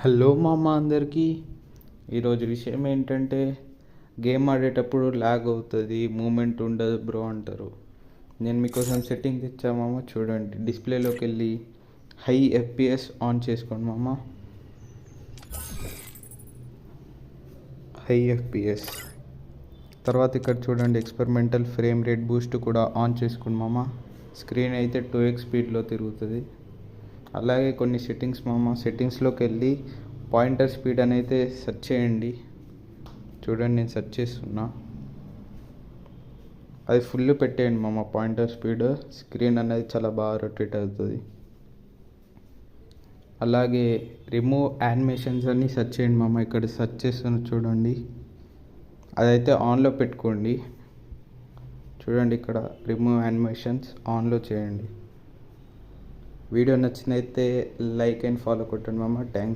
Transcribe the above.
Hello మామ అందరికీ. ఈరోజు విషయం ఏంటంటే గేమ్ ఆడేటప్పుడు ల్యాగ్ అవుతుంది, మూమెంట్ ఉండదు బ్రో అంటారు. నేను మీకోసం సెట్టింగ్ తెచ్చా మామ. చూడండి, డిస్ప్లేలోకి వెళ్ళి హై ఎఫ్పిఎస్ ఆన్ చేసుకోండి మామ. హై ఎఫ్పిఎస్ తర్వాత ఇక్కడ చూడండి, ఎక్స్పెరిమెంటల్ ఫ్రేమ్ రేట్ బూస్ట్ కూడా ఆన్ చేసుకోండి మామ. స్క్రీన్ అయితే 2x స్పీడ్లో తిరుగుతుంది. అలాగే కొన్ని సెట్టింగ్స్ మామ. సెట్టింగ్స్లోకి వెళ్ళి పాయింటర్ స్పీడ్ అని అయితే సెర్చ్ చేయండి. చూడండి, నేను సెర్చ్ చేస్తున్నా. అది ఫుల్ పెట్టేయండి మామ. పాయింటర్ స్పీడ్, స్క్రీన్ అనేది చాలా బాగా రొటేట్ అవుతుంది. అలాగే రిమూవ్ యానిమేషన్స్ అని సెర్చ్ చేయండి మామ. ఇక్కడ సెర్చ్ చేస్తున్న చూడండి, అదైతే ఆన్లో పెట్టుకోండి. చూడండి, ఇక్కడ రిమూవ్ యానిమేషన్స్ ఆన్లో చేయండి. వీడియో నచ్చినైతే లైక్ అండ్ ఫాలో కొట్టండి మామ. థ్యాంక్స్.